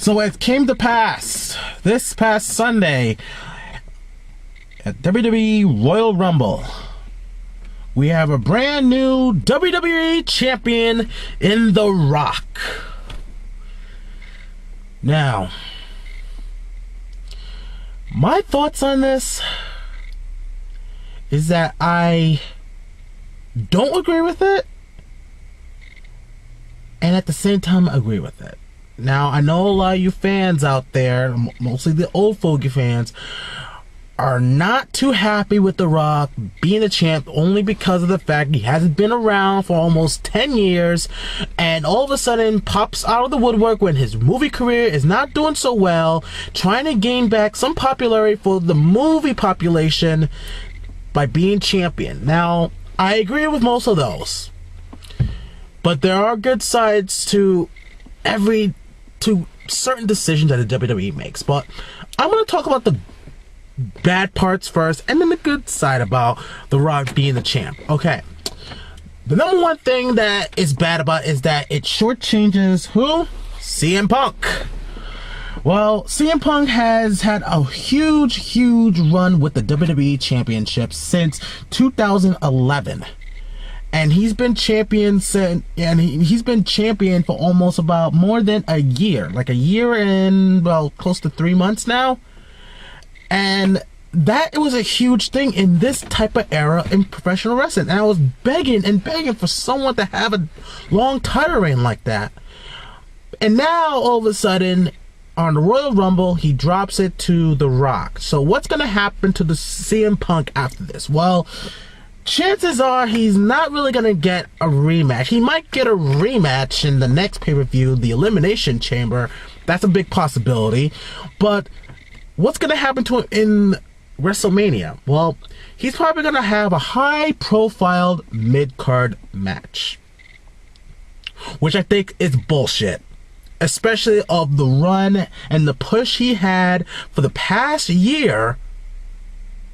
So it came to pass this past Sunday at WWE Royal Rumble. We have a brand new WWE Champion in The Rock. Now, my thoughts on this is that I don't agree with it, and at the same time agree with it. Now, I know a lot of you fans out there, mostly the old fogey fans, are not too happy with The Rock being the champ only because of the fact he hasn't been around for almost 10 years and all of a sudden pops out of the woodwork when his movie career is not doing so well, trying to gain back some popularity for the movie population by being champion. Now, I agree with most of those, but there are good sides to certain decisions that the WWE makes. But I want to talk about the bad parts first, and then the good side about The Rock being the champ. Okay. The number one thing that is bad about it is that it shortchanges who? CM Punk. Well, CM Punk has had a huge run with the WWE Championship since 2011. And he's been champion he's been champion for almost about more than a year. Like a year and, well, close to 3 months now. And that was a huge thing in this type of era in professional wrestling. And I was begging for someone to have a long title reign like that. And now, all of a sudden, on the Royal Rumble, he drops it to The Rock. So what's going to happen to the CM Punk after this? Well, chances are he's not really going to get a rematch. He might get a rematch in the next pay-per-view, the Elimination Chamber. That's a big possibility. But what's going to happen to him in WrestleMania? Well, he's probably going to have a high-profile mid-card match, which I think is bullshit, especially of the run and the push he had for the past year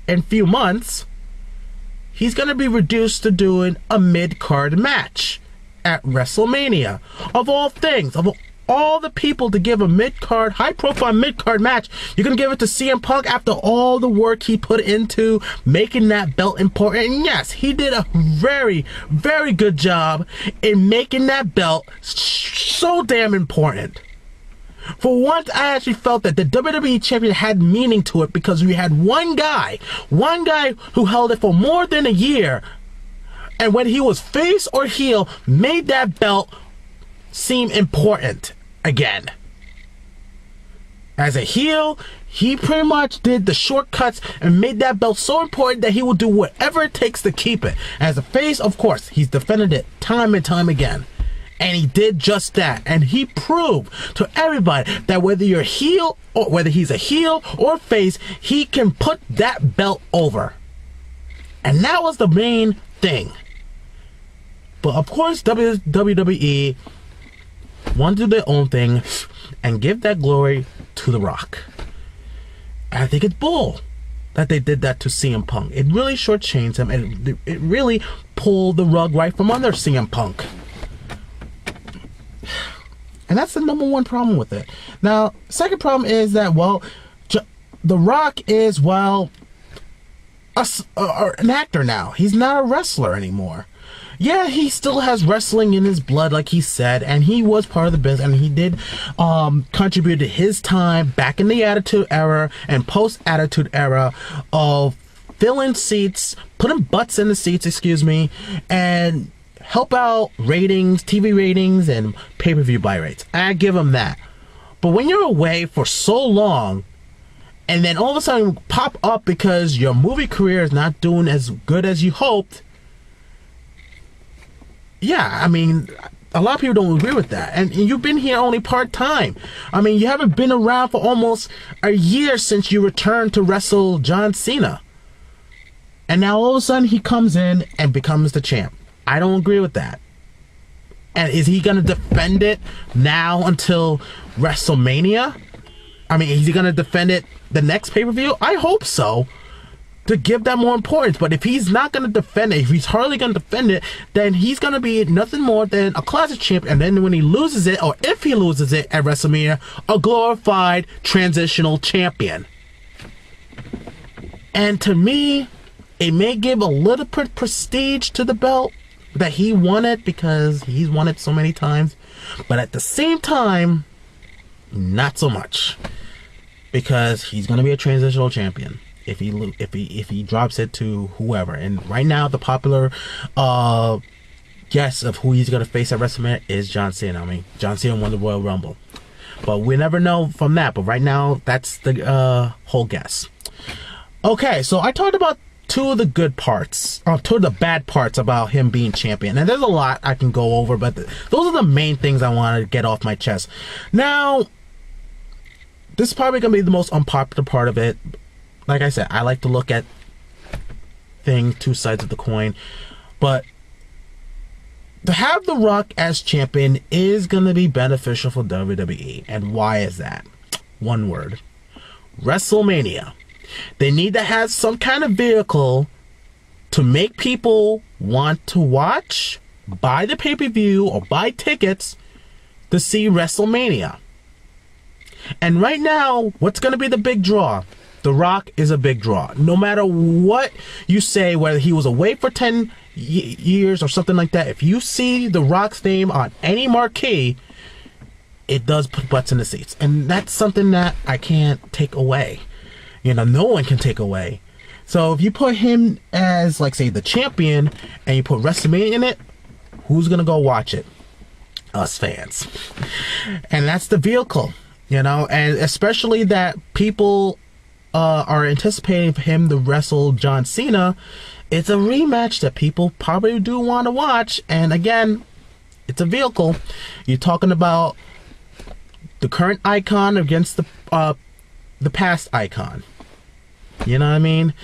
and few months. He's going to be reduced to doing a mid-card match at WrestleMania. Of all things, of all the people to give a mid-card, high-profile mid-card match, you're going to give it to CM Punk after all the work he put into making that belt important. And yes, he did a very good job in making that belt so damn important. For once, I actually felt that the WWE Champion had meaning to it because we had one guy who held it for more than a year, and when he was face or heel, made that belt seem important again. As a heel, he pretty much did the shortcuts and made that belt so important that he will do whatever it takes to keep it. As a face, of course, he's defended it time and time again. And he did just that. And he proved to everybody that whether you're heel or whether he's a heel or face, he can put that belt over. And that was the main thing. But of course, WWE want to do their own thing and give that glory to The Rock. And I think it's bull that they did that to CM Punk. It really shortchanged him, and it really pulled the rug right from under CM Punk. And that's the number one problem with it. Now, second problem is that, well, The Rock is, well, an actor now. He's not a wrestler anymore. Yeah, he still has wrestling in his blood, like he said, and he was part of the business, and he did contribute to his time back in the Attitude Era and post-Attitude Era of filling seats, putting butts in the seats, and help out ratings, TV ratings, and pay-per-view buy rates. I give him that. But when you're away for so long, and then all of a sudden pop up because your movie career is not doing as good as you hoped, yeah, I mean, a lot of people don't agree with that. And you've been here only part-time. I mean, you haven't been around for almost a year since you returned to wrestle John Cena. And now all of a sudden he comes in and becomes the champ. I don't agree with that. And is he going to defend it now until WrestleMania? I mean, is he going to defend it the next pay-per-view? I hope so. to give that more importance. But if he's not going to defend it, if he's hardly going to defend it, then he's going to be nothing more than a classic champ. And then when he loses it, or if he loses it at WrestleMania, a glorified transitional champion. And to me, it may give a little bit prestige to the belt that he won it, because he's won it so many times. But at the same time, not so much, because he's going to be a transitional champion if he drops it to whoever. And right now, the popular guess of who he's going to face at WrestleMania is John Cena. I mean, John Cena won the Royal Rumble, but we never know from that. But right now, that's the whole guess. Okay, so I talked about two of the bad parts about him being champion. And there's a lot I can go over, but those are the main things I want to get off my chest. Now, this is probably going to be the most unpopular part of it. Like I said, I like to look at things, two sides of the coin. But to have The Rock as champion is going to be beneficial for WWE. And why is that? One word: WrestleMania. They need to have some kind of vehicle to make people want to watch, buy the pay-per-view, or buy tickets to see WrestleMania. And right now, what's going to be the big draw? The Rock is a big draw. No matter what you say, whether he was away for 10 years or something like that, if you see The Rock's name on any marquee, it does put butts in the seats. And that's something that I can't take away. You know, no one can take away. So if you put him as, like, say, the champion, and you put WrestleMania in it, who's going to go watch it? Us fans. And that's the vehicle, you know, and especially that people are anticipating for him to wrestle John Cena. It's a rematch that people probably do want to watch. And again, it's a vehicle. You're talking about the current icon against the past icon. You know what I mean?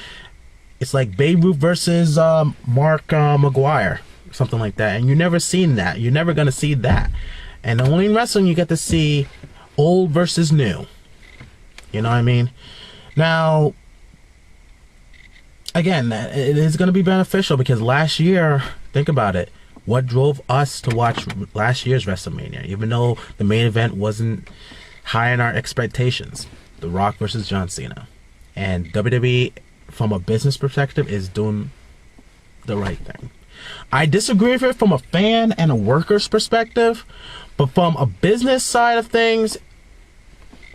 It's like Babe Ruth versus Mark McGuire, something like that. And you've never seen that. You're never going to see that. And only in wrestling you get to see old versus new. You know what I mean? Now, again, it is going to be beneficial, because last year, think about it, what drove us to watch last year's WrestleMania, even though the main event wasn't high in our expectations? The Rock versus John Cena. And WWE, from a business perspective, is doing the right thing. I disagree with it from a fan and a worker's perspective, but from a business side of things,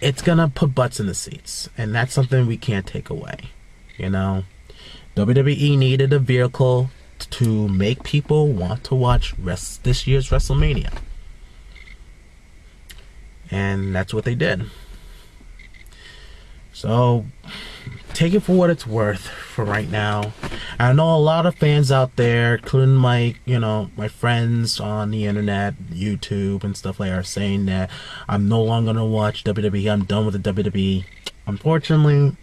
it's gonna put butts in the seats, and that's something we can't take away. You know, WWE needed a vehicle to make people want to watch this year's WrestleMania, and that's what they did. So take it for what it's worth for right now. I know a lot of fans out there, including my friends on the internet, YouTube and stuff like that, are saying that I'm no longer gonna watch WWE. I'm done with the WWE. Unfortunately,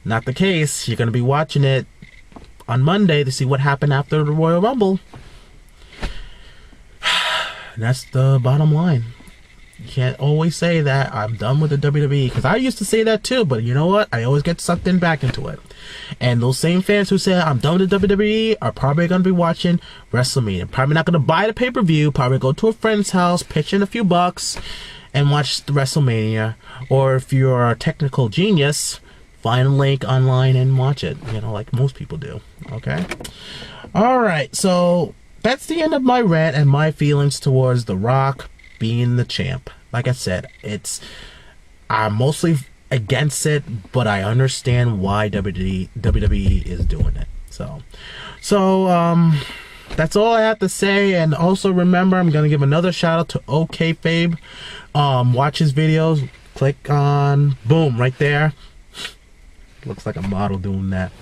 not the case. You're gonna be watching it on Monday to see what happened after the Royal Rumble. That's the bottom line. You can't always say that I'm done with the WWE, because I used to say that too, but you know what? I always get sucked in back into it. And those same fans who say I'm done with the WWE are probably going to be watching WrestleMania. Probably not going to buy the pay-per-view, probably go to a friend's house, pitch in a few bucks, and watch the WrestleMania. Or if you're a technical genius, find a link online and watch it, you know, like most people do. Okay? Alright, so that's the end of my rant and my feelings towards The Rock being the champ. Like I said, I'm mostly against it, but I understand why WWE is doing it. So that's all I have to say. And also remember, I'm gonna give another shout out to OKFabe. Watch his videos. Click on boom right there. Looks like a model doing that.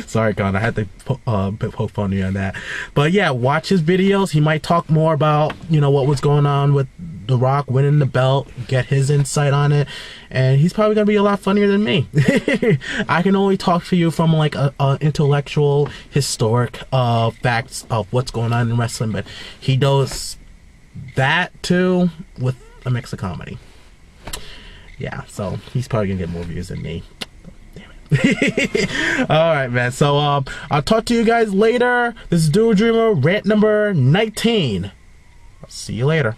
Sorry, Con, I had to poke fun you on that. But yeah, watch his videos. He might talk more about, you know, what was going on with The Rock winning the belt, get his insight on it, and he's probably gonna be a lot funnier than me. I can only talk to you from like a intellectual, historic facts of what's going on in wrestling, but he does that too with a mix of comedy. Yeah, so he's probably gonna get more views than me. Damn it. Alright, man. So, I'll talk to you guys later. This is Dual Dreamer, rant number 19. I'll see you later.